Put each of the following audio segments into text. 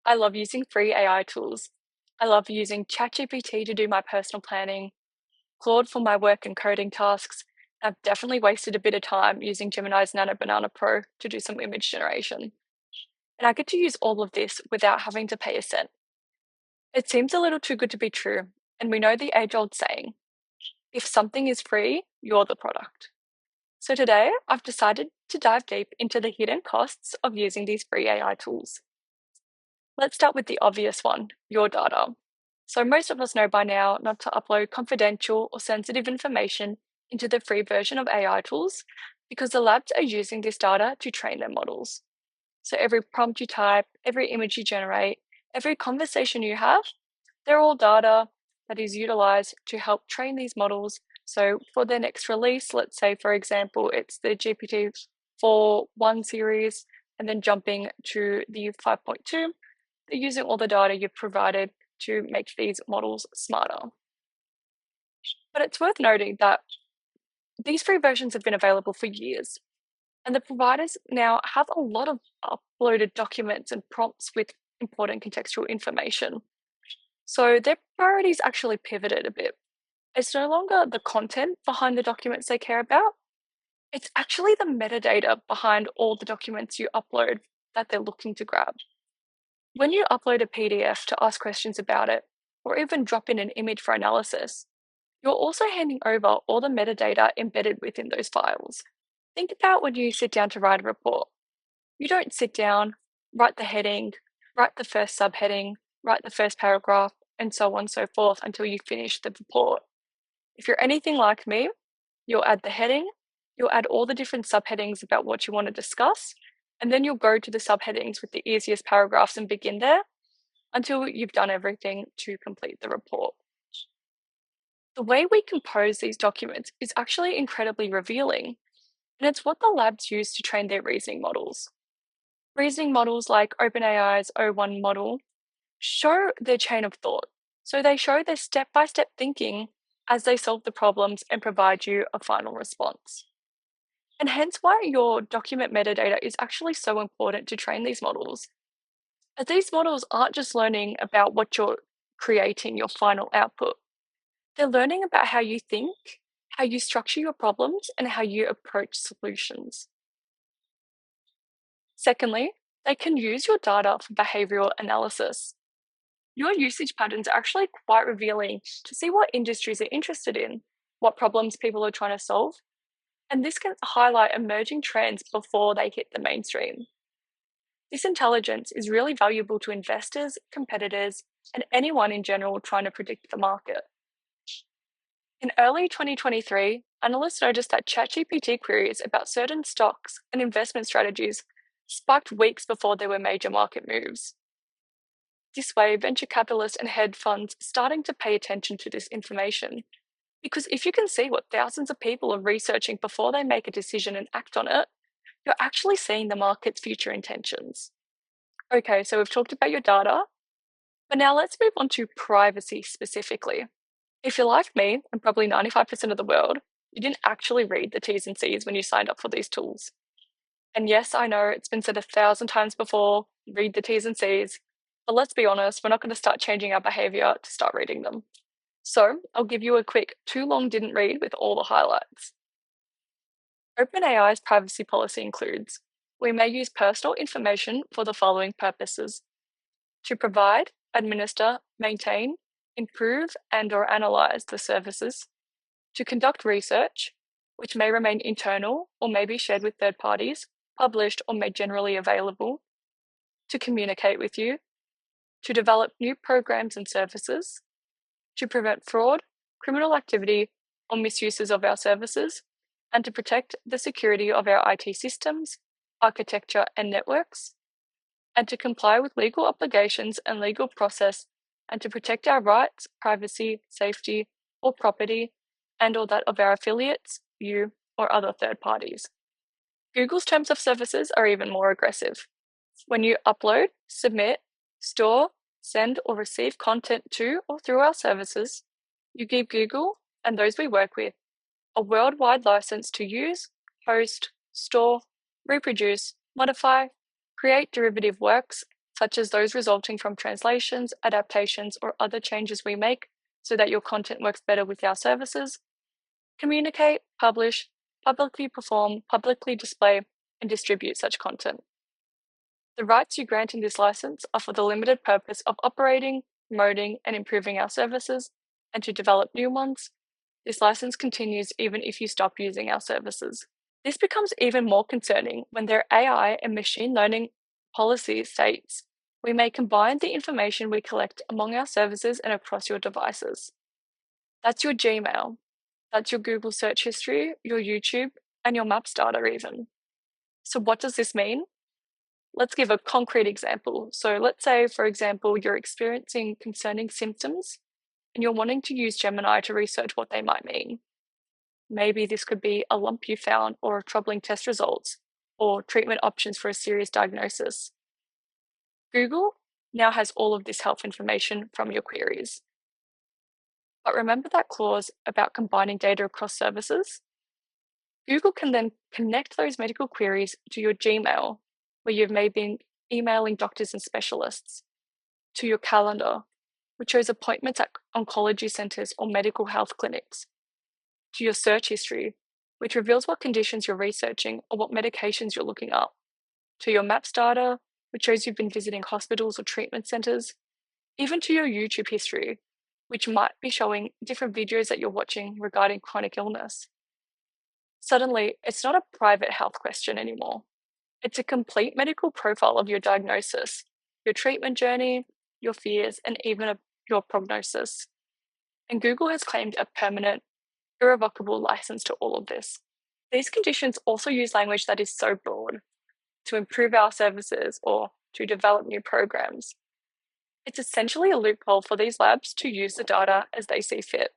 I love using free AI tools. I love using ChatGPT to do my personal planning, Claude for my work and coding tasks. I've definitely wasted a bit of time using Gemini's Nano Banana Pro to do some image generation. And I get to use all of this without having to pay a cent. It seems a little too good to be true, and we know the age-old saying, if something is free, you're the product. So today, I've decided to dive deep into the hidden costs of using these free AI tools. Let's start with the obvious one, your data. So most of us know by now not to upload confidential or sensitive information into the free version of AI tools because the labs are using this data to train their models. So every prompt you type, every image you generate, every conversation you have, they're all data that is utilized to help train these models. So for their next release, let's say, for example, it's the GPT-4.1 series, and then jumping to the 5.2, they're using all the data you've provided to make these models smarter. But it's worth noting that these free versions have been available for years, and the providers now have a lot of uploaded documents and prompts with important contextual information. So their priorities actually pivoted a bit. It's no longer the content behind the documents they care about, it's actually the metadata behind all the documents you upload that they're looking to grab. When you upload a PDF to ask questions about it, or even drop in an image for analysis, you're also handing over all the metadata embedded within those files. Think about when you sit down to write a report. You don't sit down, write the heading, write the first subheading, write the first paragraph, and so on and so forth until you finish the report. If you're anything like me, you'll add the heading, you'll add all the different subheadings about what you want to discuss, and then you'll go to the subheadings with the easiest paragraphs and begin there until you've done everything to complete the report. The way we compose these documents is actually incredibly revealing, and it's what the labs use to train their reasoning models. Reasoning models like OpenAI's O1 model show their chain of thought. So they show their step-by-step thinking as they solve the problems and provide you a final response. And hence why your document metadata is actually so important to train these models. As these models aren't just learning about what you're creating, your final output, they're learning about how you think, how you structure your problems, and how you approach solutions. Secondly, they can use your data for behavioral analysis. Your usage patterns are actually quite revealing to see what industries are interested in, what problems people are trying to solve, and this can highlight emerging trends before they hit the mainstream. This intelligence is really valuable to investors, competitors, and anyone in general trying to predict the market. In early 2023, analysts noticed that ChatGPT queries about certain stocks and investment strategies spiked weeks before there were major market moves. This way, venture capitalists and hedge funds are starting to pay attention to this information. Because if you can see what thousands of people are researching before they make a decision and act on it, you're actually seeing the market's future intentions. Okay, so we've talked about your data, but now let's move on to privacy specifically. If you're like me, and probably 95% of the world, you didn't actually read the T's and C's when you signed up for these tools. And yes, I know it's been said 1,000 times before, read the T's and C's, but let's be honest, we're not going to start changing our behavior to start reading them. So I'll give you a quick too long didn't read with all the highlights. OpenAI's privacy policy includes, we may use personal information for the following purposes: to provide, administer, maintain, improve and/or analyze the services, to conduct research, which may remain internal or may be shared with third parties, published or made generally available, to communicate with you, to develop new programs and services, to prevent fraud, criminal activity, or misuses of our services, and to protect the security of our IT systems, architecture, and networks, and to comply with legal obligations and legal process, and to protect our rights, privacy, safety, or property, and/or that of our affiliates, you, or other third parties. Google's terms of services are even more aggressive. When you upload, submit, store, send, or receive content to or through our services, you give Google, and those we work with, a worldwide license to use, host, store, reproduce, modify, create derivative works, such as those resulting from translations, adaptations, or other changes we make so that your content works better with our services. Communicate, publish, publicly perform, publicly display, and distribute such content. The rights you grant in this license are for the limited purpose of operating, promoting, and improving our services, and to develop new ones. This license continues even if you stop using our services. This becomes even more concerning when their AI and machine learning policy states we may combine the information we collect among our services and across your devices. That's your Gmail, that's your Google search history, your YouTube, and your Maps data even. So what does this mean? Let's give a concrete example. So let's say, for example, you're experiencing concerning symptoms and you're wanting to use Gemini to research what they might mean. Maybe this could be a lump you found or troubling test results or treatment options for a serious diagnosis. Google now has all of this health information from your queries. But remember that clause about combining data across services? Google can then connect those medical queries to your Gmail, where you've maybe been emailing doctors and specialists, to your calendar, which shows appointments at oncology centers or medical health clinics, to your search history, which reveals what conditions you're researching or what medications you're looking up, to your Maps data, which shows you've been visiting hospitals or treatment centers, even to your YouTube history, which might be showing different videos that you're watching regarding chronic illness. Suddenly, it's not a private health question anymore. It's a complete medical profile of your diagnosis, your treatment journey, your fears, and even your prognosis. And Google has claimed a permanent, irrevocable license to all of this. These conditions also use language that is so broad to improve our services or to develop new programs. It's essentially a loophole for these labs to use the data as they see fit.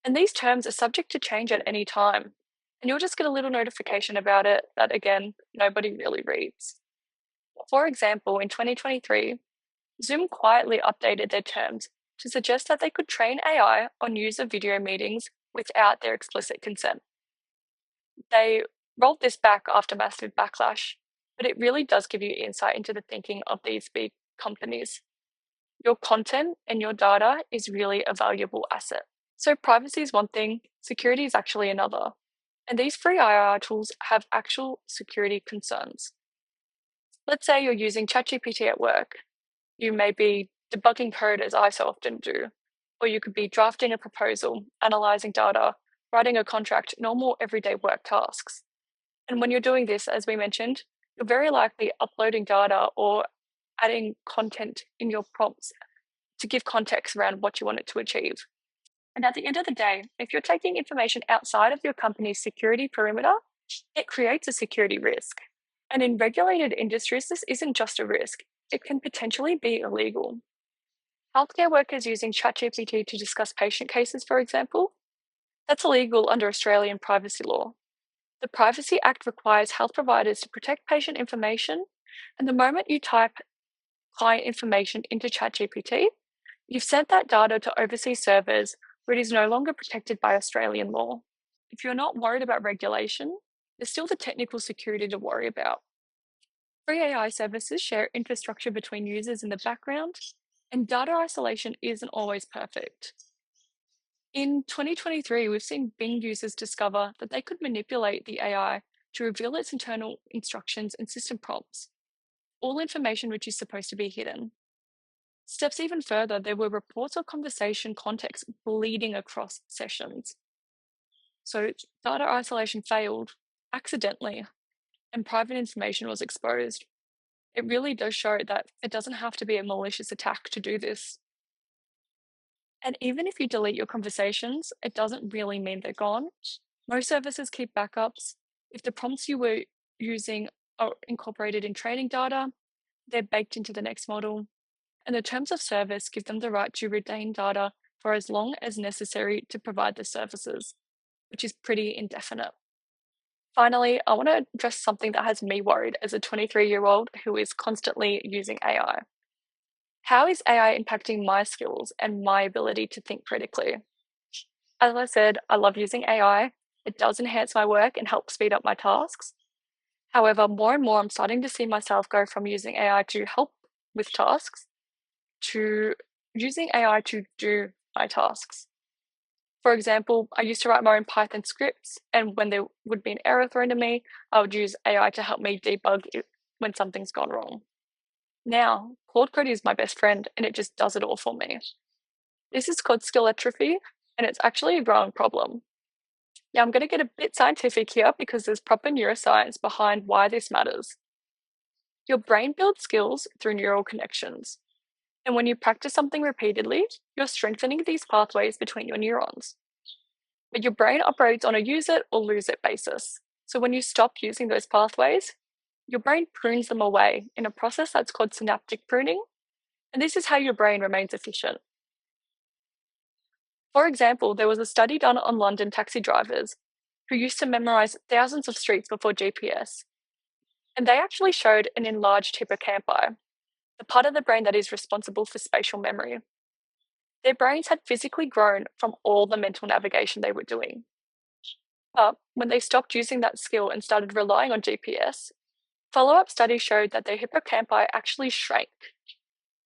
And these terms are subject to change at any time. And you'll just get a little notification about it that, again, nobody really reads. For example, in 2023, Zoom quietly updated their terms to suggest that they could train AI on user video meetings without their explicit consent. They rolled this back after massive backlash, but it really does give you insight into the thinking of these big companies. Your content and your data is really a valuable asset. So privacy is one thing, security is actually another. And these free AI tools have actual security concerns. Let's say you're using ChatGPT at work. You may be debugging code as I so often do, or you could be drafting a proposal, analyzing data, writing a contract, normal everyday work tasks. And when you're doing this, as we mentioned, you're very likely uploading data or adding content in your prompts to give context around what you want it to achieve. And at the end of the day, if you're taking information outside of your company's security perimeter, it creates a security risk. And in regulated industries, this isn't just a risk, it can potentially be illegal. Healthcare workers using ChatGPT to discuss patient cases, for example, that's illegal under Australian privacy law. The Privacy Act requires health providers to protect patient information, and the moment you type client information into ChatGPT, you've sent that data to overseas servers where it is no longer protected by Australian law. If you're not worried about regulation, there's still the technical security to worry about. Free AI services share infrastructure between users in the background, and data isolation isn't always perfect. In 2023, we've seen Bing users discover that they could manipulate the AI to reveal its internal instructions and system prompts, all information which is supposed to be hidden. Steps even further, there were reports of conversation context bleeding across sessions. So data isolation failed accidentally, and private information was exposed. It really does show that it doesn't have to be a malicious attack to do this. And even if you delete your conversations, it doesn't really mean they're gone. Most services keep backups. If the prompts you were using are incorporated in training data, they're baked into the next model. And the terms of service give them the right to retain data for as long as necessary to provide the services, which is pretty indefinite. Finally, I want to address something that has me worried as a 23-year-old who is constantly using AI. How is AI impacting my skills and my ability to think critically? As I said, I love using AI. It does enhance my work and help speed up my tasks. However, more and more I'm starting to see myself go from using AI to help with tasks to using AI to do my tasks. For example, I used to write my own Python scripts, and when there would be an error thrown to me, I would use AI to help me debug it when something's gone wrong. Now, Claude Code is my best friend, and it just does it all for me. This is called skill atrophy, and it's actually a growing problem. Now, I'm going to get a bit scientific here because there's proper neuroscience behind why this matters. Your brain builds skills through neural connections. And when you practice something repeatedly, you're strengthening these pathways between your neurons. But your brain operates on a use it or lose it basis. So when you stop using those pathways, your brain prunes them away in a process that's called synaptic pruning. And this is how your brain remains efficient. For example, there was a study done on London taxi drivers who used to memorize thousands of streets before GPS. And they actually showed an enlarged hippocampi, the part of the brain that is responsible for spatial memory. Their brains had physically grown from all the mental navigation they were doing. But when they stopped using that skill and started relying on GPS, follow-up studies showed that their hippocampi actually shrank.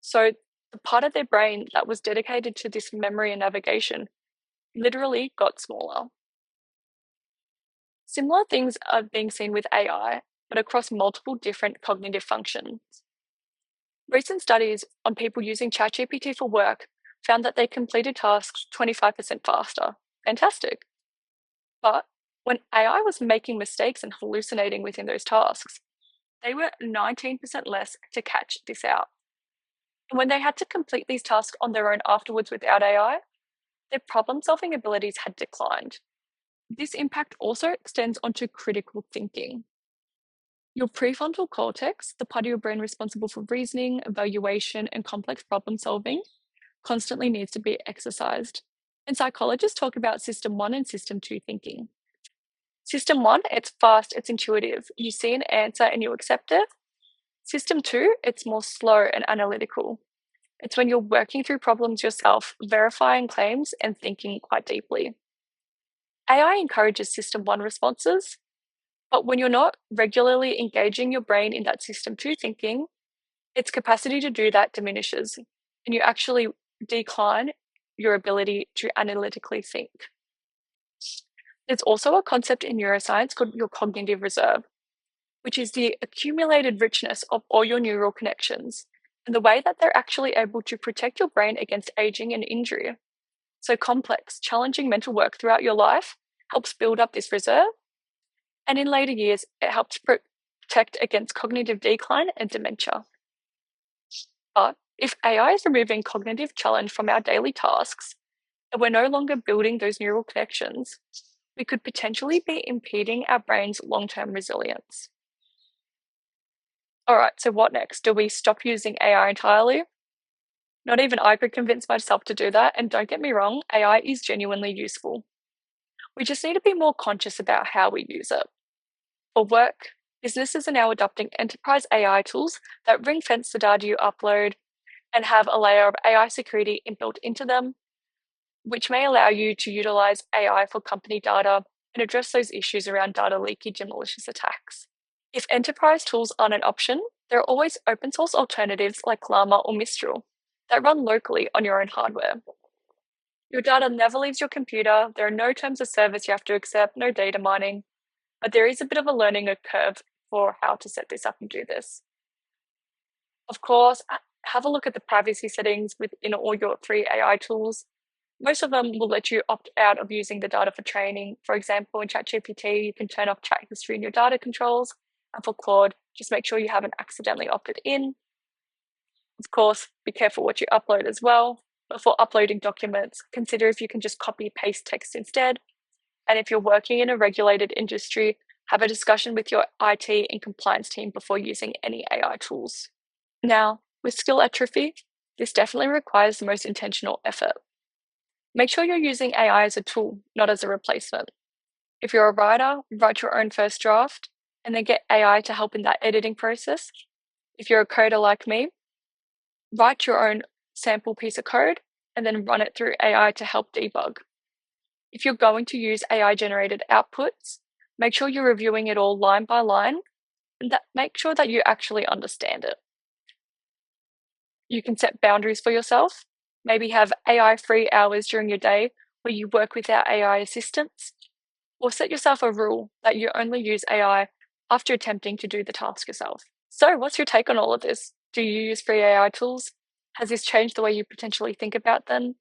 So the part of their brain that was dedicated to this memory and navigation literally got smaller. Similar things are being seen with AI, but across multiple different cognitive functions. Recent studies on people using ChatGPT for work found that they completed tasks 25% faster. Fantastic. But when AI was making mistakes and hallucinating within those tasks, they were 19% less to catch this out. And when they had to complete these tasks on their own afterwards without AI, their problem-solving abilities had declined. This impact also extends onto critical thinking. Your prefrontal cortex, the part of your brain responsible for reasoning, evaluation, and complex problem solving, constantly needs to be exercised. And psychologists talk about system 1 and system 2 thinking. System 1, it's fast, it's intuitive. You see an answer and you accept it. System 2, it's more slow and analytical. It's when you're working through problems yourself, verifying claims, and thinking quite deeply. AI encourages system 1 responses, but when you're not regularly engaging your brain in that system 2 thinking, its capacity to do that diminishes, and you actually decline your ability to analytically think. There's also a concept in neuroscience called your cognitive reserve, which is the accumulated richness of all your neural connections and the way that they're actually able to protect your brain against aging and injury. So complex, challenging mental work throughout your life helps build up this reserve, and in later years, it helps protect against cognitive decline and dementia. But if AI is removing cognitive challenge from our daily tasks, and we're no longer building those neural connections, we could potentially be impeding our brain's long-term resilience. All right, so what next? Do we stop using AI entirely? Not even I could convince myself to do that, and don't get me wrong, AI is genuinely useful. We just need to be more conscious about how we use it. For work, businesses are now adopting enterprise AI tools that ring-fence the data you upload and have a layer of AI security inbuilt into them, which may allow you to utilize AI for company data and address those issues around data leakage and malicious attacks. If enterprise tools aren't an option, there are always open source alternatives like Llama or Mistral that run locally on your own hardware. Your data never leaves your computer, there are no terms of service you have to accept, no data mining, but there is a bit of a learning curve for how to set this up and do this. Of course, have a look at the privacy settings within all your free AI tools. Most of them will let you opt out of using the data for training. For example, in ChatGPT, you can turn off chat history in your data controls. And for Claude, just make sure you haven't accidentally opted in. Of course, be careful what you upload as well. Before uploading documents, consider if you can just copy paste text instead. And if you're working in a regulated industry, have a discussion with your IT and compliance team before using any AI tools. Now, with skill atrophy, this definitely requires the most intentional effort. Make sure you're using AI as a tool, not as a replacement. If you're a writer, write your own first draft and then get AI to help in that editing process. If you're a coder like me, write your own sample piece of code and then run it through AI to help debug. If you're going to use AI generated outputs, make sure you're reviewing it all line by line make sure that you actually understand it. You can set boundaries for yourself, maybe have AI-free hours during your day where you work without AI assistance, or set yourself a rule that you only use AI after attempting to do the task yourself. So, what's your take on all of this? Do you use free AI tools? Has this changed the way you potentially think about them?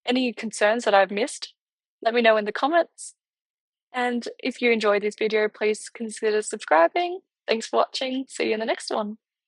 Any concerns that I've missed? Let me know in the comments. And if you enjoyed this video, please consider subscribing. Thanks for watching. See you in the next one.